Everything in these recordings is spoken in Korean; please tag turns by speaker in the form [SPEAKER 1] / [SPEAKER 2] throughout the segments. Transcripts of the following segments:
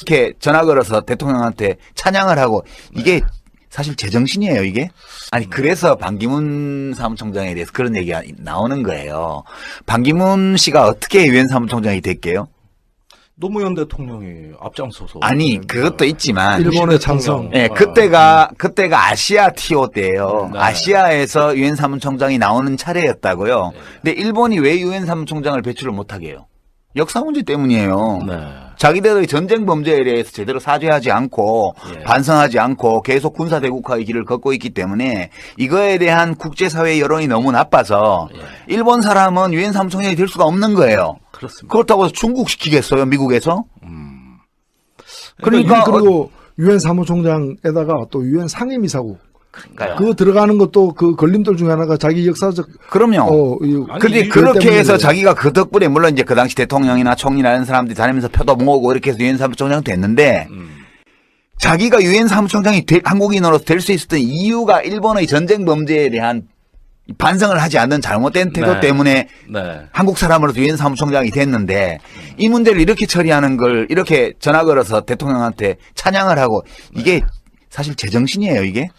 [SPEAKER 1] 이렇게 전화 걸어서 대통령한테 찬양을 하고 이게 사실 제정신이에요, 이게? 아니, 그래서 반기문 사무총장에 대해서 그런 얘기가 나오는 거예요. 반기문 씨가 어떻게 유엔 사무총장이 됐게요?
[SPEAKER 2] 노무현 대통령이 앞장서서.
[SPEAKER 1] 아니, 그것도 있지만.
[SPEAKER 3] 일본의 찬성.
[SPEAKER 1] 네, 그때가 아시아 TO 때예요.
[SPEAKER 2] 네.
[SPEAKER 1] 아시아에서 유엔 사무총장이 나오는 차례였다고요. 근데 일본이 왜 유엔 사무총장을 배출을 못하게 해요? 역사 문제 때문이에요.
[SPEAKER 2] 네.
[SPEAKER 1] 자기들의 전쟁 범죄에 대해서 제대로 사죄하지 않고
[SPEAKER 2] 예.
[SPEAKER 1] 반성하지 않고 계속 군사 대국화의 길을 걷고 있기 때문에 이거에 대한 국제사회 여론이 너무 나빠서
[SPEAKER 2] 예.
[SPEAKER 1] 일본 사람은 유엔 사무총장이 될 수가 없는 거예요.
[SPEAKER 2] 그렇습니다.
[SPEAKER 1] 그렇다고 해서 중국시키겠어요, 미국에서? 그러니까
[SPEAKER 3] 그리고 유엔 사무총장에다가 또 유엔 상임이사국
[SPEAKER 1] 그러니까요.
[SPEAKER 3] 그거 들어가는 것도 그 걸림돌 중에 하나가 자기 역사적
[SPEAKER 1] 그럼요. 근데
[SPEAKER 2] 아니,
[SPEAKER 1] 그렇게 해서
[SPEAKER 3] 때문에.
[SPEAKER 1] 자기가 그 덕분에 물론 이제 그 당시 대통령이나 총리나 이런 사람들이 다니면서 표도 모으고 이렇게 해서 유엔 사무총장 됐는데 자기가 유엔 사무총장이 한국인으로서 될 수 있었던 이유가 일본의 전쟁 범죄에 대한 반성을 하지 않는 잘못된 태도
[SPEAKER 2] 네.
[SPEAKER 1] 때문에
[SPEAKER 2] 네.
[SPEAKER 1] 한국 사람으로서 유엔 사무총장이 됐는데 이 문제를 이렇게 처리하는 걸 이렇게 전화 걸어서 대통령한테 찬양을 하고 이게 사실 제정신이에요, 이게?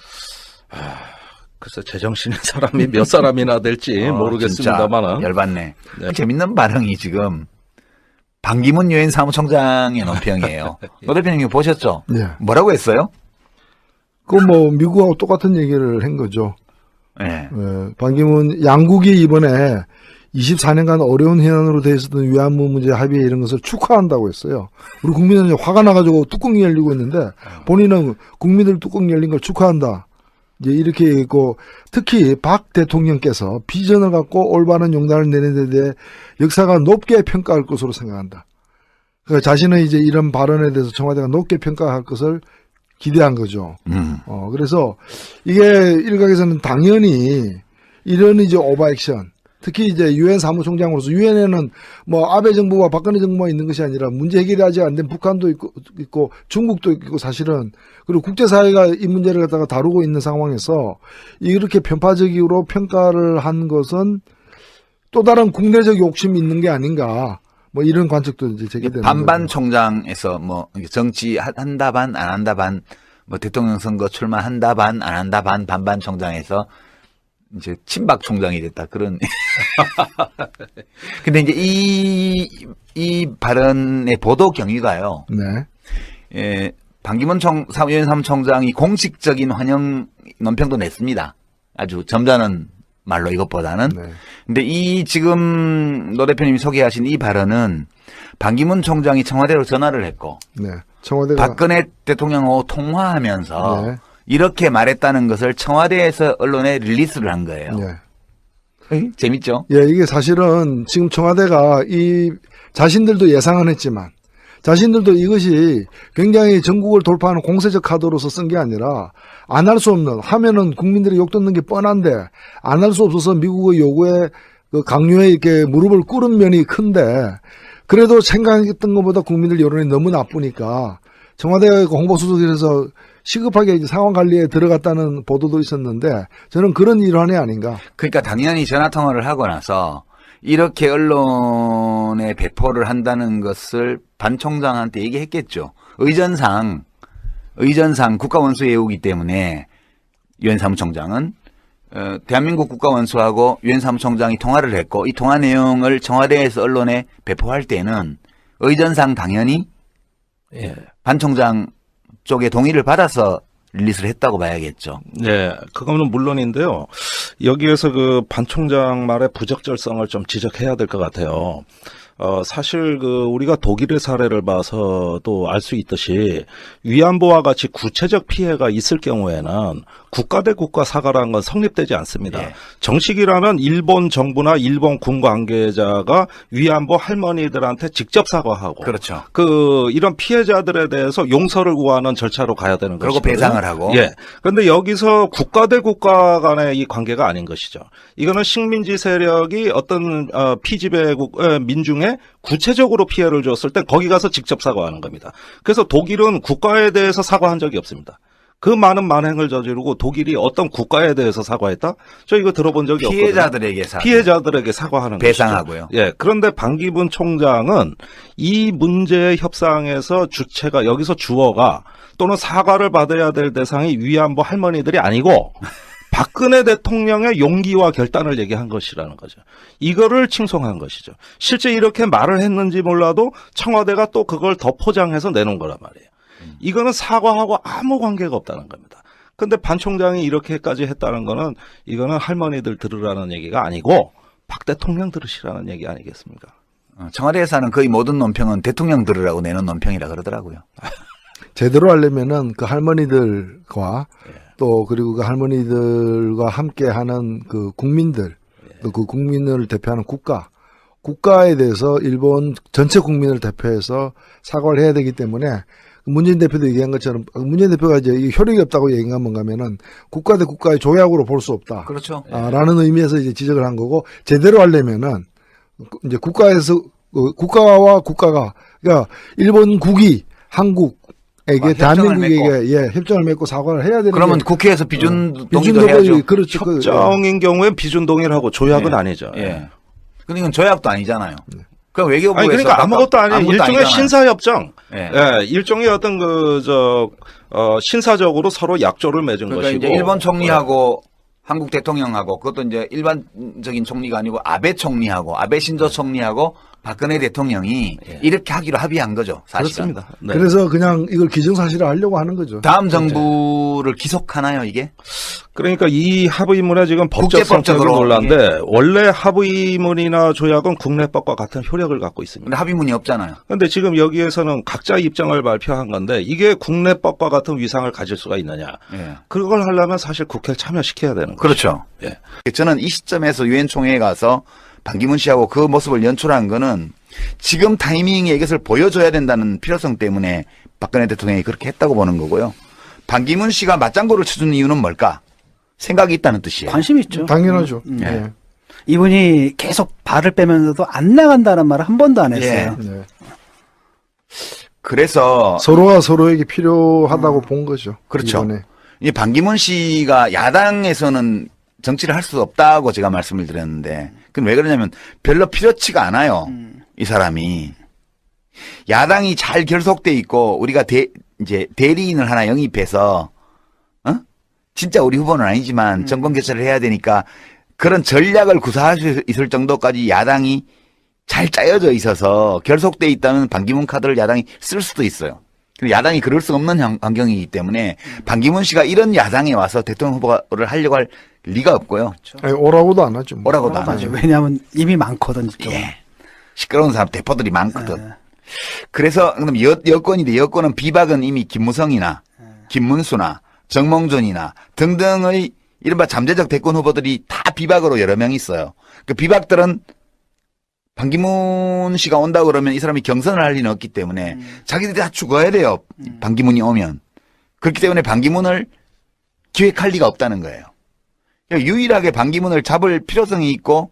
[SPEAKER 2] 글쎄 제정신인 사람이 몇 사람이나 될지 모르겠습니다만은.
[SPEAKER 1] 진짜 열받네.
[SPEAKER 2] 네.
[SPEAKER 1] 재밌는 발언이 지금 반기문 유엔 사무총장의 논평이에요. 노 대표님 이거 보셨죠?
[SPEAKER 3] 네.
[SPEAKER 1] 뭐라고 했어요?
[SPEAKER 3] 그 뭐 미국하고 똑같은 얘기를 한 거죠.
[SPEAKER 1] 네.
[SPEAKER 3] 반기문 양국이 이번에 24년간 어려운 현안으로 돼 있었던 위안부 문제 합의에 이런 것을 축하한다고 했어요. 우리 국민은 화가 나가지고 뚜껑이 열리고 있는데 본인은 국민들 뚜껑 열린 걸 축하한다. 이제 이렇게 있고 특히 박 대통령께서 비전을 갖고 올바른 용단을 내는 데 대해 역사가 높게 평가할 것으로 생각한다. 그러니까 자신은 이제 이런 발언에 대해서 청와대가 높게 평가할 것을 기대한 거죠. 그래서 이게 일각에서는 당연히 이런 이제 오버액션, 특히 이제 유엔 사무총장으로서 유엔에는 뭐 아베 정부와 박근혜 정부가 있는 것이 아니라 문제 해결이 아직 안 된 북한도 있고 중국도 있고 사실은 그리고 국제사회가 이 문제를 갖다가 다루고 있는 상황에서 이렇게 편파적으로 평가를 한 것은 또 다른 국내적 욕심이 있는 게 아닌가. 뭐 이런 관측도 이제 제기되는
[SPEAKER 1] 반반
[SPEAKER 3] 거죠.
[SPEAKER 1] 총장에서 뭐 정치 한다 반 안 한다 반 뭐 대통령 선거 출마한다 반 안 한다 반 반반 총장에서 이제 친박 총장이 됐다 그런. 근데 이제 이 발언의 보도 경위가요.
[SPEAKER 3] 네.
[SPEAKER 1] 반기문 유엔 사무총장이 공식적인 환영 논평도 냈습니다. 아주 점잖은 말로 이것보다는.
[SPEAKER 3] 네.
[SPEAKER 1] 근데 이 지금 노 대표님이 소개하신 이 발언은 반기문 총장이 청와대로 전화를 했고
[SPEAKER 3] 네. 청와대가
[SPEAKER 1] 박근혜 대통령하고 통화하면서
[SPEAKER 3] 네.
[SPEAKER 1] 이렇게 말했다는 것을 청와대에서 언론에 릴리스를 한 거예요.
[SPEAKER 3] 네.
[SPEAKER 1] 재밌죠?
[SPEAKER 3] 예, 이게 사실은 지금 청와대가 이 자신들도 예상은 했지만 자신들도 이것이 굉장히 전국을 돌파하는 공세적 카드로서 쓴 게 아니라 안 할 수 없는 하면은 국민들이 욕듣는 게 뻔한데 안 할 수 없어서 미국의 요구에 그 강요에 이렇게 무릎을 꿇은 면이 큰데 그래도 생각했던 것보다 국민들 여론이 너무 나쁘니까 청와대 홍보수석에서 시급하게 이제 상황 관리에 들어갔다는 보도도 있었는데 저는 그런 일환이 아닌가.
[SPEAKER 1] 그러니까 당연히 전화 통화를 하고 나서 이렇게 언론에 배포를 한다는 것을 반 총장한테 얘기했겠죠. 의전상 국가원수 예우기 때문에 유엔 사무총장은 대한민국 국가원수하고 유엔 사무총장이 통화를 했고 이 통화 내용을 청와대에서 언론에 배포할 때는 의전상 당연히
[SPEAKER 2] 예.
[SPEAKER 1] 반 총장 쪽에 동의를 받아서 릴리스를 했다고 봐야겠죠.
[SPEAKER 2] 네, 그거는 물론인데요. 여기에서 그 반 총장 말의 부적절성을 좀 지적해야 될 것 같아요. 사실 우리가 독일의 사례를 봐서도 알 수 있듯이 위안부와 같이 구체적 피해가 있을 경우에는 국가 대 국가 사과라는 건 성립되지 않습니다.
[SPEAKER 1] 예.
[SPEAKER 2] 정식이라면 일본 정부나 일본 군 관계자가 위안부 할머니들한테 직접 사과하고
[SPEAKER 1] 그렇죠.
[SPEAKER 2] 이런 피해자들에 대해서 용서를 구하는 절차로 가야 되는
[SPEAKER 1] 그리고
[SPEAKER 2] 것이고요.
[SPEAKER 1] 배상을 하고.
[SPEAKER 2] 예. 그런데 여기서 국가 대 국가 간의 이 관계가 아닌 것이죠. 이거는 식민지 세력이 어떤 피지배국 민중에 구체적으로 피해를 줬을 때 거기 가서 직접 사과하는 겁니다. 그래서 독일은 국가에 대해서 사과한 적이 없습니다. 그 많은 만행을 저지르고 독일이 어떤 국가에 대해서 사과했다? 저 이거 들어본 적이 없거든요. 피해자들에게 사과하는
[SPEAKER 1] 배상하고요.
[SPEAKER 2] 것이죠. 예. 그런데 반기문 총장은 이 문제의 협상에서 주체가 여기서 주어가 또는 사과를 받아야 될 대상이 위안부 할머니들이 아니고 박근혜 대통령의 용기와 결단을 얘기한 것이라는 거죠. 이거를 칭송한 것이죠. 실제 이렇게 말을 했는지 몰라도 청와대가 또 그걸 더 포장해서 내놓은 거란 말이에요. 이거는 사과하고 아무 관계가 없다는 겁니다. 근데 반 총장이 이렇게까지 했다는 거는 이거는 할머니들 들으라는 얘기가 아니고 박 대통령 들으시라는 얘기 아니겠습니까?
[SPEAKER 1] 청와대에서 하는 거의 모든 논평은 대통령 들으라고 내는 논평이라 그러더라고요.
[SPEAKER 3] 제대로 하려면은 그 할머니들과 또 그리고 그 할머니들과 함께 하는 그 국민들, 또 그 국민을 대표하는 국가에 대해서 일본 전체 국민을 대표해서 사과를 해야 되기 때문에 문재인 대표도 얘기한 것처럼 문재인 대표가 이제 효력이 없다고 얘기한 건가 하면은 국가 대 국가의 조약으로 볼 수 없다.
[SPEAKER 1] 그렇죠.
[SPEAKER 3] 라는 의미에서 이제 지적을 한 거고 제대로 하려면은 이제 국가에서 국가와 국가가 그러니까 일본국이 한국에게 대한민국에게 협정을 맺고 사과를 해야 되는
[SPEAKER 1] 그러면
[SPEAKER 3] 게
[SPEAKER 1] 국회에서 비준 동의도 해야죠.
[SPEAKER 3] 그렇죠.
[SPEAKER 2] 협정인 경우엔 비준 동의를 하고 조약은 아니죠.
[SPEAKER 1] 예. 근데 이건 조약도 아니잖아요. 그럼 외교부에서
[SPEAKER 2] 그러니까 아무것도 아닌 일종의
[SPEAKER 1] 아니잖아요.
[SPEAKER 2] 신사협정.
[SPEAKER 1] 예.
[SPEAKER 2] 예, 일종의 어떤 신사적으로 서로 약조를 맺은
[SPEAKER 1] 그러니까
[SPEAKER 2] 것이고.
[SPEAKER 1] 이제 일본 총리하고 한국 대통령하고 그것도 이제 일반적인 총리가 아니고 아베 총리하고 아베 신조 총리하고 박근혜 대통령이 이렇게 하기로 합의한 거죠. 사실은.
[SPEAKER 2] 그렇습니다. 네.
[SPEAKER 3] 그래서 그냥 이걸 기정사실화 하려고 하는 거죠.
[SPEAKER 1] 다음 정부를 기속하나요, 이게?
[SPEAKER 2] 그러니까 이 합의문에 지금 법적 성격이
[SPEAKER 1] 국제법적으로
[SPEAKER 2] 논란데 원래 합의문이나 조약은 국내법과 같은 효력을 갖고 있습니다.
[SPEAKER 1] 근데 합의문이 없잖아요.
[SPEAKER 2] 그런데 지금 여기에서는 각자 입장을 발표한 건데 이게 국내법과 같은 위상을 가질 수가 있느냐.
[SPEAKER 1] 예.
[SPEAKER 2] 그걸 하려면 사실 국회를 참여시켜야 되는 거죠.
[SPEAKER 1] 그렇죠.
[SPEAKER 2] 예.
[SPEAKER 1] 저는 이 시점에서 유엔 총회에 가서 반기문 씨하고 그 모습을 연출한 거는 지금 타이밍에 이것을 보여줘야 된다는 필요성 때문에 박근혜 대통령이 그렇게 했다고 보는 거고요. 반기문 씨가 맞장구를 쳐준 이유는 뭘까? 생각이 있다는 뜻이에요.
[SPEAKER 4] 관심이 있죠.
[SPEAKER 3] 당연하죠.
[SPEAKER 1] 예.
[SPEAKER 4] 이분이 계속 발을 빼면서도 안 나간다는 말을 한 번도 안 했어요.
[SPEAKER 3] 네.
[SPEAKER 1] 그래서
[SPEAKER 3] 서로가 서로에게 필요하다고 본 거죠.
[SPEAKER 1] 그렇죠.
[SPEAKER 3] 이번에.
[SPEAKER 1] 이 반기문 씨가 야당에서는 정치를 할 수 없다고 제가 말씀을 드렸는데, 그럼 왜 그러냐면 별로 필요치가 않아요. 이 사람이. 야당이 잘 결속돼 있고 우리가 이제 대리인을 하나 영입해서 진짜 우리 후보는 아니지만 정권 교체를 해야 되니까 그런 전략을 구사할 수 있을 정도까지 야당이 잘 짜여져 있어서 결속돼 있다면 반기문 카드를 야당이 쓸 수도 있어요. 근데 야당이 그럴 수 없는 환경이기 때문에 반기문 씨가 이런 야당에 와서 대통령 후보를 하려고 할 리가 없고요.
[SPEAKER 3] 아니, 오라고도 안 하죠. 뭐.
[SPEAKER 1] 오라고도 안 하죠.
[SPEAKER 4] 왜냐하면 이미 많거든. 이쪽은.
[SPEAKER 1] 예. 시끄러운 사람 대포들이 많거든.
[SPEAKER 4] 예.
[SPEAKER 1] 그래서 그럼 여권인데 여권은 비박은 이미 김무성이나 김문수나 정몽준이나 등등의 이른바 잠재적 대권 후보들이 다 비박으로 여러 명 있어요. 그 비박들은 반기문 씨가 온다 그러면 이 사람이 경선을 할 리는 없기 때문에 자기들이 다 죽어야 돼요. 반기문이 오면. 그렇기 때문에 반기문을 기획할 리가 없다는 거예요. 유일하게 반기문을 잡을 필요성이 있고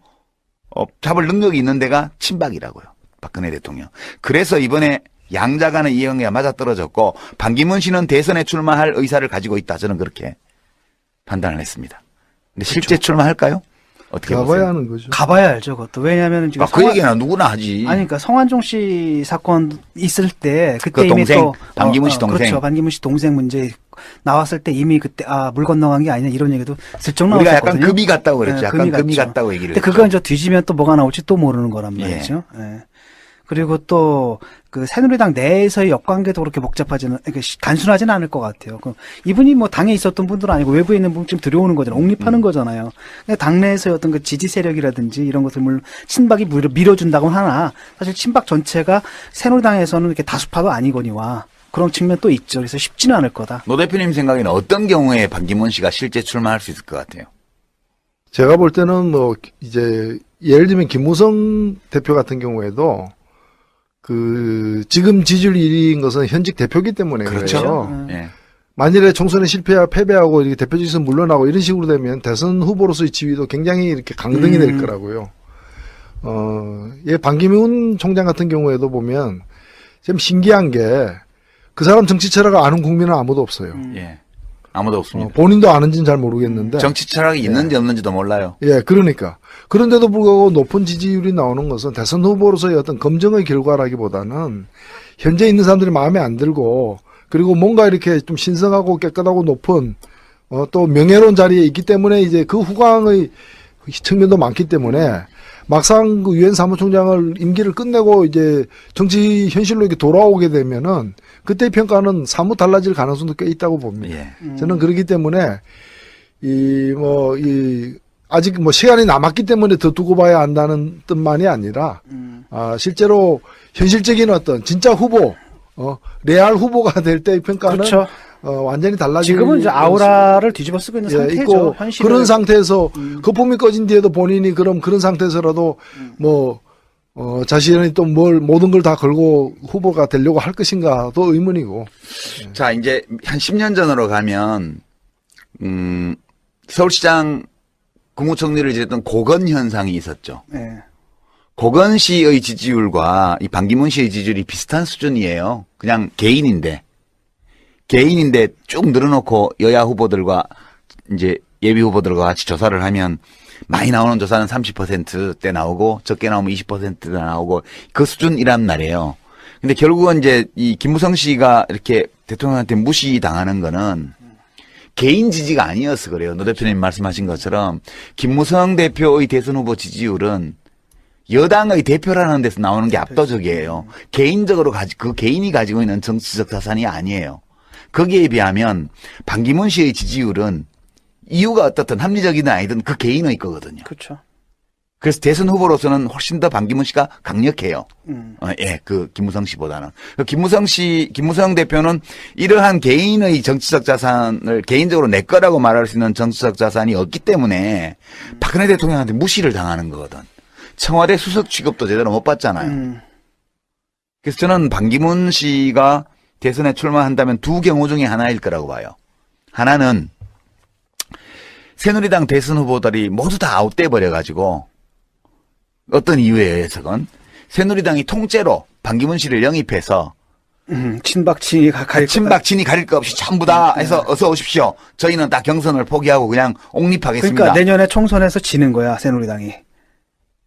[SPEAKER 1] 잡을 능력이 있는 데가 친박이라고요. 박근혜 대통령. 그래서 이번에 양자 간의 이해관계가 맞아떨어졌고 반기문 씨는 대선에 출마할 의사를 가지고 있다. 저는 그렇게 판단을 했습니다. 근데 실제 출마할까요? 어떻게
[SPEAKER 3] 가봐야
[SPEAKER 1] 보세요?
[SPEAKER 3] 하는 거죠.
[SPEAKER 4] 가봐야 알죠. 그것도. 왜냐하면 지금
[SPEAKER 1] 그 얘기는 누구나 하지.
[SPEAKER 4] 아니, 그러니까 성완종 씨 사건 있을 때 그때
[SPEAKER 1] 그
[SPEAKER 4] 이미
[SPEAKER 1] 동생,
[SPEAKER 4] 또
[SPEAKER 1] 반기문 씨 동생.
[SPEAKER 4] 그렇죠. 반기문 씨 동생 문제 나왔을 때 이미 그때 물 건너간 게 아니냐 이런 얘기도 슬쩍
[SPEAKER 1] 우리가
[SPEAKER 4] 나왔었거든요.
[SPEAKER 1] 약간 금이 같다고 그랬죠.
[SPEAKER 4] 예,
[SPEAKER 1] 약간 금이
[SPEAKER 4] 같죠.
[SPEAKER 1] 같다고 얘기를
[SPEAKER 4] 근데
[SPEAKER 1] 했죠.
[SPEAKER 4] 그건 저 뒤지면 또 뭐가 나올지 또 모르는 거란 말이죠. 예. 그리고 또 그 새누리당 내에서의 역관계도 그렇게 복잡하지는 단순하지는 않을 것 같아요. 이분이 뭐 당에 있었던 분들은 아니고 외부에 있는 분 지금 들여오는 거잖아요. 옹립하는 거잖아요. 당내에서의 어떤 그 지지 세력이라든지 이런 것들 물론 친박이 밀어준다고는 하나 사실 친박 전체가 새누리당에서는 이렇게 다수파도 아니거니와 그런 측면 또 있죠. 그래서 쉽지는 않을 거다.
[SPEAKER 1] 노 대표님 생각에는 어떤 경우에 반기문 씨가 실제 출마할 수 있을 것 같아요?
[SPEAKER 3] 제가 볼 때는 뭐 이제 예를 들면 김무성 대표 같은 경우에도 그 지금 지지율 1위인 것은 현직 대표기 때문에
[SPEAKER 1] 그렇죠.
[SPEAKER 3] 그래요.
[SPEAKER 1] 예.
[SPEAKER 3] 만일에 총선에 패배하고 이렇게 대표직에서 물러나고 이런 식으로 되면 대선 후보로서의 지위도 굉장히 이렇게 강등이 될 거라고요. 반기문 총장 같은 경우에도 보면 좀 신기한 게 그 사람 정치 철학을 아는 국민은 아무도 없어요.
[SPEAKER 1] 예. 아무도 없습니다.
[SPEAKER 3] 본인도 아는지는 잘 모르겠는데.
[SPEAKER 1] 정치 철학이 있는지 없는지도 몰라요.
[SPEAKER 3] 예, 그러니까. 그런데도 불구하고 높은 지지율이 나오는 것은 대선 후보로서의 어떤 검증의 결과라기보다는 현재 있는 사람들이 마음에 안 들고 그리고 뭔가 이렇게 좀 신성하고 깨끗하고 높은 또 명예로운 자리에 있기 때문에 이제 그 후광의 측면도 많기 때문에 막상 그 유엔 사무총장을 임기를 끝내고 이제 정치 현실로 이렇게 돌아오게 되면은 그때 평가는 사뭇 달라질 가능성도 꽤 있다고 봅니다.
[SPEAKER 1] 예.
[SPEAKER 3] 저는 그렇기 때문에 아직 뭐 시간이 남았기 때문에 더 두고 봐야 한다는 뜻만이 아니라 실제로 현실적인 어떤 진짜 후보 레알 후보가 될 때의 평가는
[SPEAKER 4] 그렇죠.
[SPEAKER 3] 완전히 달라지는
[SPEAKER 4] 지금은 이제 아우라를 뒤집어 쓰고 있는 상태죠.
[SPEAKER 3] 있고
[SPEAKER 4] 현실을.
[SPEAKER 3] 그런 상태에서 거품이 꺼진 뒤에도 본인이 그런 상태에서라도 자신이 또 모든 걸 다 걸고 후보가 되려고 할 것인가도 의문이고.
[SPEAKER 1] 자, 이제 한 10년 전으로 가면, 서울시장 국무총리를 지냈던 고건 현상이 있었죠.
[SPEAKER 4] 네.
[SPEAKER 1] 고건 씨의 지지율과 이 반기문 씨의 지지율이 비슷한 수준이에요. 그냥 개인인데 쭉 늘어놓고 여야 후보들과 이제 예비 후보들과 같이 조사를 하면 많이 나오는 조사는 30%대 나오고 적게 나오면 20%대 나오고 그 수준이란 말이에요. 근데 결국은 이제 이 김무성 씨가 이렇게 대통령한테 무시당하는 거는 개인 지지가 아니어서 그래요. 노 대표님 말씀하신 것처럼 김무성 대표의 대선 후보 지지율은 여당의 대표라는 데서 나오는 게 압도적이에요. 개인적으로 그 개인이 가지고 있는 정치적 자산이 아니에요. 거기에 비하면 반기문 씨의 지지율은 이유가 어떻든 합리적이든 아니든 그 개인의 거거든요.
[SPEAKER 4] 그렇죠.
[SPEAKER 1] 그래서 대선 후보로서는 훨씬 더 반기문 씨가 강력해요. 그 김무성 씨보다는. 김무성 대표는 이러한 개인의 정치적 자산을 개인적으로 내 거라고 말할 수 있는 정치적 자산이 없기 때문에 박근혜 대통령한테 무시를 당하는 거거든. 청와대 수석 취급도 제대로 못 받잖아요. 그래서 저는 반기문 씨가 대선에 출마한다면 두 경우 중에 하나일 거라고 봐요. 하나는 새누리당 대선 후보들이 모두 다 아웃돼 버려가지고 어떤 이유에 의해서건 새누리당이 통째로 반기문 씨를 영입해서
[SPEAKER 4] 친박친이
[SPEAKER 1] 가릴 거 없이 전부 다 해서 어서 오십시오. 저희는 다 경선을 포기하고 그냥 옹립하겠습니다.
[SPEAKER 4] 그러니까 내년에 총선에서 지는 거야 새누리당이.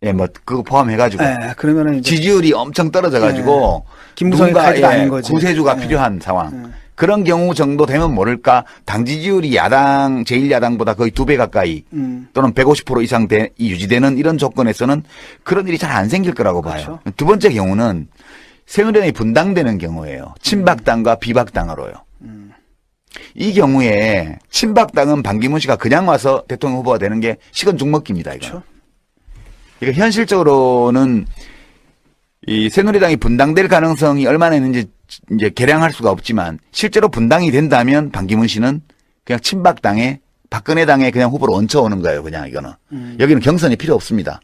[SPEAKER 1] 예, 뭐 그거 포함해가지고
[SPEAKER 4] 그러면은 이제
[SPEAKER 1] 지지율이 엄청 떨어져가지고
[SPEAKER 4] 김무성이 칼이 아닌 거지.
[SPEAKER 1] 구세주가 필요한 상황. 그런 경우 정도 되면 모를까 당 지지율이 제1야당보다 거의 2배 가까이 또는 150% 이상 유지되는 이런 조건에서는 그런 일이 잘 안 생길 거라고 봐요.
[SPEAKER 4] 그렇죠.
[SPEAKER 1] 두 번째 경우는 새누리당이 분당되는 경우예요. 친박당과 비박당으로요. 이 경우에 친박당은 반기문 씨가 그냥 와서 대통령 후보가 되는 게 식은 죽 먹기입니다. 이거.
[SPEAKER 4] 그렇죠.
[SPEAKER 1] 그러니까 현실적으로는 이 새누리당이 분당될 가능성이 얼마나 있는지 이제 계량할 수가 없지만 실제로 분당이 된다면 반기문 씨는 그냥 친박당에 박근혜 당에 그냥 후보로 얹혀오는 거예요. 그냥 이거는. 여기는 경선이 필요 없습니다.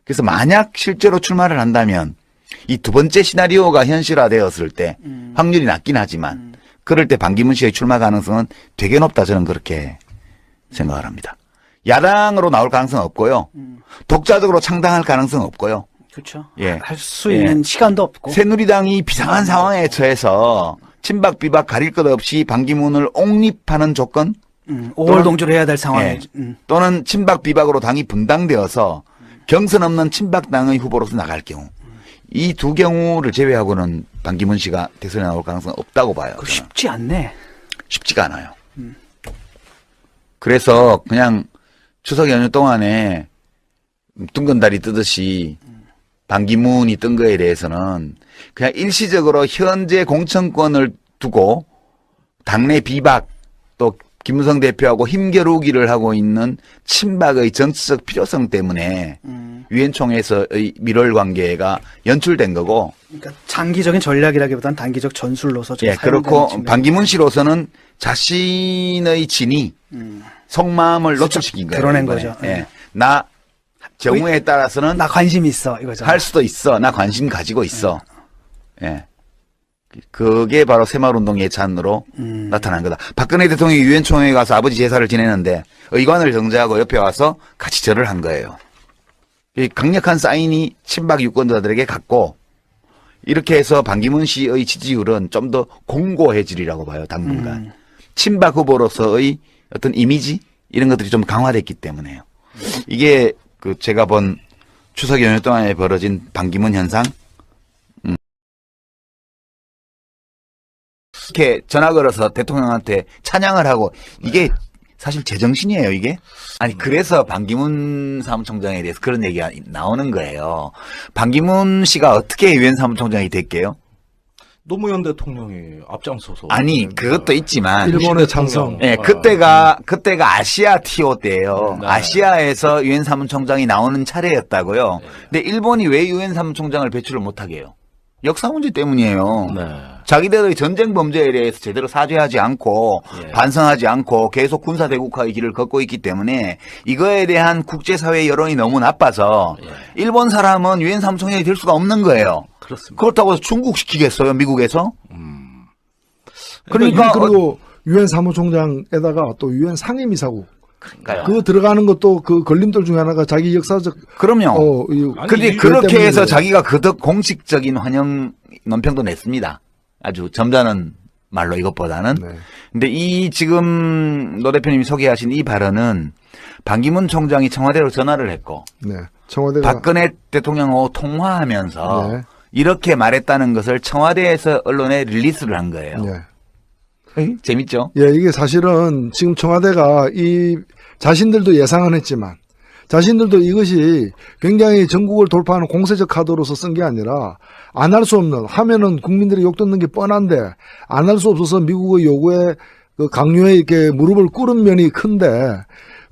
[SPEAKER 1] 그래서 만약 실제로 출마를 한다면 이 두 번째 시나리오가 현실화되었을 때 확률이 낮긴 하지만 그럴 때 반기문 씨의 출마 가능성은 되게 높다. 저는 그렇게 생각을 합니다. 야당으로 나올 가능성은 없고요. 독자적으로 창당할 가능성은 없고요.
[SPEAKER 4] 그렇죠.
[SPEAKER 1] 예.
[SPEAKER 4] 할 수 있는 시간도 없고.
[SPEAKER 1] 새누리당이 비상한 상황에 처해서 친박 비박 가릴 것 없이 반기문을 옹립하는 조건
[SPEAKER 4] 5월 동조를 해야 될 상황에.
[SPEAKER 1] 또는 친박 비박으로 당이 분당되어서 경선 없는 친박당의 후보로서 나갈 경우 이 두 경우를 제외하고는 반기문 씨가 대선에 나올 가능성은 없다고 봐요. 저는.
[SPEAKER 4] 쉽지 않네.
[SPEAKER 1] 쉽지가 않아요. 그래서 그냥 추석 연휴 동안에 둥근다리 뜨듯이 반기문이 뜬 거에 대해서는 그냥 일시적으로 현재 공천권을 두고 당내 비박 또 김무성 대표하고 힘겨루기를 하고 있는 친박의 정치적 필요성 때문에 유엔 총회에서의 밀월 관계가 연출된 거고.
[SPEAKER 4] 그러니까 장기적인 전략이라기보다는 단기적 전술로서 좀
[SPEAKER 1] 그렇고
[SPEAKER 4] 측면이
[SPEAKER 1] 반기문 씨로서는 자신의 진위, 속마음을 노출시킨 거예요.
[SPEAKER 4] 드러낸
[SPEAKER 1] 이번에.
[SPEAKER 4] 거죠.
[SPEAKER 1] 나 경우에 따라서는
[SPEAKER 4] 나 관심 있어 이거죠.
[SPEAKER 1] 할 수도 있어. 나 관심 가지고 있어. 예. 그게 바로 새마을운동 예찬으로 나타난 거다. 박근혜 대통령이 유엔 총회에 가서 아버지 제사를 지내는데 의관을 정제하고 옆에 와서 같이 절을 한 거예요. 이 강력한 사인이 친박 유권자들에게 갔고 이렇게 해서 반기문 씨의 지지율은 좀 더 공고해지리라고 봐요. 당분간. 친박 후보로서의 어떤 이미지 이런 것들이 좀 강화됐기 때문에요. 이게 그 제가 본 추석 연휴 동안에 벌어진 반기문 현상. 이렇게 전화 걸어서 대통령한테 찬양을 하고 이게 사실 제정신이에요, 이게? 아니, 그래서 반기문 사무총장에 대해서 그런 얘기가 나오는 거예요. 반기문 씨가 어떻게 유엔 사무총장이 됐게요?
[SPEAKER 2] 노무현 대통령이 앞장서서.
[SPEAKER 1] 아니, 그것도 있지만.
[SPEAKER 3] 일본의 찬성.
[SPEAKER 1] 예, 그때가 아시아 TO 때예요.
[SPEAKER 2] 네.
[SPEAKER 1] 아시아에서 유엔 사무총장이 나오는 차례였다고요. 근데 일본이 왜 유엔 사무총장을 배출을 못하게 해요? 역사 문제 때문이에요.
[SPEAKER 2] 네.
[SPEAKER 1] 자기들의 전쟁 범죄에 대해서 제대로 사죄하지 않고
[SPEAKER 2] 예.
[SPEAKER 1] 반성하지 않고 계속 군사 대국화의 길을 걷고 있기 때문에 이거에 대한 국제사회 여론이 너무 나빠서 일본 사람은 유엔 사무총장이 될 수가 없는 거예요.
[SPEAKER 2] 그렇습니다.
[SPEAKER 1] 그렇다고 해서 중국 시키겠어요, 미국에서?
[SPEAKER 3] 그러니까
[SPEAKER 1] 그러니까
[SPEAKER 3] 그리고 유엔 사무총장에다가 또 유엔 상임이사국
[SPEAKER 1] 그러니까요.
[SPEAKER 3] 그거 들어가는 것도 그 걸림돌 중에 하나가 자기 역사적
[SPEAKER 1] 그럼요.
[SPEAKER 2] 아니,
[SPEAKER 1] 근데
[SPEAKER 2] 이-
[SPEAKER 1] 그렇게 해서
[SPEAKER 3] 때문에
[SPEAKER 1] 자기가 그덕 공식적인 환영 논평도 냈습니다. 아주 점잖은 말로 이것보다는.
[SPEAKER 3] 네.
[SPEAKER 1] 근데 이 지금 노 대표님이 소개하신 이 발언은 반기문 총장이 청와대로 전화를 했고
[SPEAKER 3] 네. 청와대가
[SPEAKER 1] 박근혜 대통령하고 통화하면서
[SPEAKER 3] 네.
[SPEAKER 1] 이렇게 말했다는 것을 청와대에서 언론에 릴리스를 한 거예요.
[SPEAKER 3] 네.
[SPEAKER 1] 에이, 재밌죠?
[SPEAKER 3] 예, 이게 사실은 지금 청와대가 이 자신들도 예상은 했지만 자신들도 이것이 굉장히 전국을 돌파하는 공세적 카드로서 쓴 게 아니라 안 할 수 없는, 하면은 국민들이 욕 듣는 게 뻔한데 안 할 수 없어서 미국의 요구에 그 강요에 이렇게 무릎을 꿇은 면이 큰데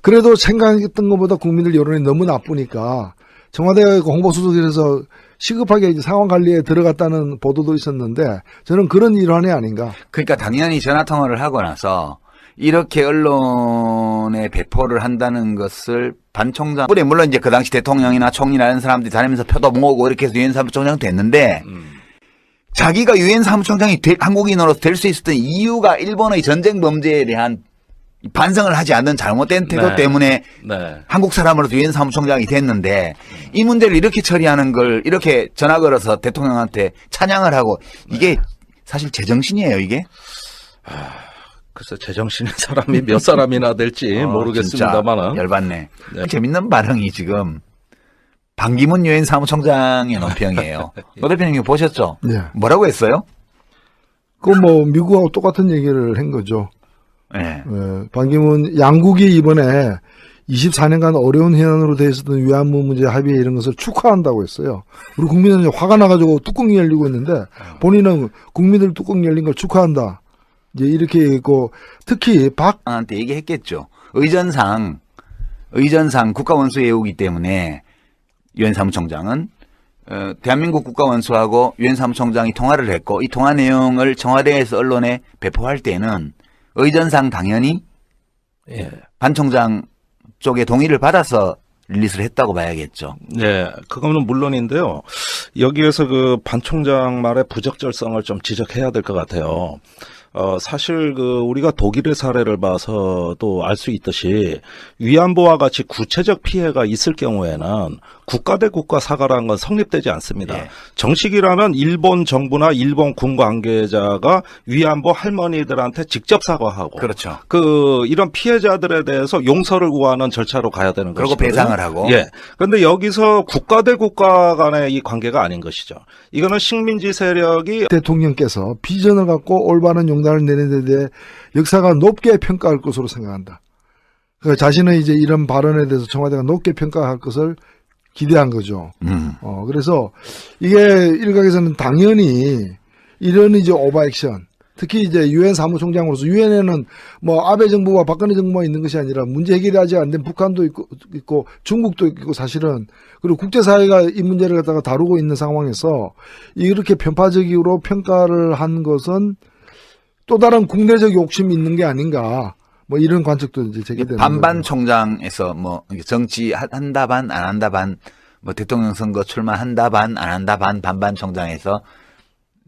[SPEAKER 3] 그래도 생각했던 것보다 국민들 여론이 너무 나쁘니까 청와대 홍보수석실에서 시급하게 이제 상황 관리에 들어갔다는 보도도 있었는데 저는 그런 일환이 아닌가.
[SPEAKER 1] 그러니까 당연히 전화 통화를 하고 나서 이렇게 언론에 배포를 한다는 것을 반 총장, 물론 이제 그 당시 대통령이나 총리나 이런 사람들이 다니면서 표도 모으고 이렇게 해서 유엔 사무총장 됐는데 자기가 유엔 사무총장이 한국인으로서 될 수 있었던 이유가 일본의 전쟁 범죄에 대한 반성을 하지 않는 잘못된 태도
[SPEAKER 2] 네.
[SPEAKER 1] 때문에
[SPEAKER 2] 네.
[SPEAKER 1] 한국 사람으로서 유엔 사무총장이 됐는데 이 문제를 이렇게 처리하는 걸 이렇게 전화 걸어서 대통령한테 찬양을 하고 이게 사실 제정신이에요, 이게?
[SPEAKER 2] 글쎄 제정신의 사람이 몇 사람이나 될지 모르겠습니다만은.
[SPEAKER 1] 진짜 열받네.
[SPEAKER 2] 네.
[SPEAKER 1] 재밌는 발언이 지금 반기문 유엔 사무총장의 논평이에요. 노 대표님 이거 보셨죠?
[SPEAKER 3] 네.
[SPEAKER 1] 뭐라고 했어요?
[SPEAKER 3] 그 뭐 미국하고 똑같은 얘기를 한 거죠.
[SPEAKER 1] 네.
[SPEAKER 3] 반기문 양국이 이번에 24년간 어려운 해안으로 돼 있었던 위안부 문제 합의 이런 것을 축하한다고 했어요. 우리 국민은 이제 화가 나가지고 뚜껑이 열리고 있는데 본인은 국민들 뚜껑 열린 걸 축하한다. 이제 이렇게 있고 특히
[SPEAKER 1] 한테 얘기했겠죠. 의전상 국가원수 예우기 때문에 유엔 사무총장은 대한민국 국가원수하고 유엔 사무총장이 통화를 했고 이 통화 내용을 청와대에서 언론에 배포할 때는 의전상 당연히
[SPEAKER 2] 예.
[SPEAKER 1] 반 총장 쪽에 동의를 받아서 릴리스를 했다고 봐야겠죠.
[SPEAKER 2] 네, 그거는 물론인데요. 여기에서 그 반 총장 말의 부적절성을 좀 지적해야 될 것 같아요. 사실 우리가 독일의 사례를 봐서도 알 수 있듯이 위안부와 같이 구체적 피해가 있을 경우에는 국가 대 국가 사과라는 건 성립되지 않습니다.
[SPEAKER 1] 예.
[SPEAKER 2] 정식이라면 일본 정부나 일본 군 관계자가 위안부 할머니들한테 직접 사과하고
[SPEAKER 1] 그렇죠.
[SPEAKER 2] 이런 피해자들에 대해서 용서를 구하는 절차로 가야 되는
[SPEAKER 1] 그리고
[SPEAKER 2] 것이거든요.
[SPEAKER 1] 배상을 하고.
[SPEAKER 2] 예. 그런데 여기서 국가 대 국가 간의 이 관계가 아닌 것이죠. 이거는 식민지 세력이
[SPEAKER 3] 대통령께서 비전을 갖고 올바른 용단을 내는 데 대해 역사가 높게 평가할 것으로 생각한다. 그러니까 자신의 이제 이런 발언에 대해서 청와대가 높게 평가할 것을 기대한 거죠. 그래서 이게 일각에서는 당연히 이런 이제 오버액션, 특히 이제 유엔 사무총장으로서 유엔에는 뭐 아베 정부와 박근혜 정부가 있는 것이 아니라 문제 해결이 아직 안 된 북한도 있고 중국도 있고 사실은 그리고 국제사회가 이 문제를 갖다가 다루고 있는 상황에서 이렇게 편파적으로 평가를 한 것은 또 다른 국내적 욕심이 있는 게 아닌가. 뭐 이런 관측도 이제 제기되는
[SPEAKER 1] 반반
[SPEAKER 3] 거죠.
[SPEAKER 1] 총장에서 뭐 정치 한다 반 안 한다 반 뭐 대통령 선거 출마한다 반 안 한다 반 반반 총장에서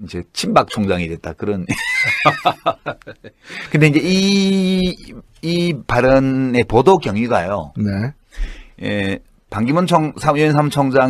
[SPEAKER 1] 이제 친박 총장이 됐다 그런. 근데 이제 이 발언의 보도 경위가요.
[SPEAKER 3] 네.
[SPEAKER 1] 반기문 유엔 사무총장이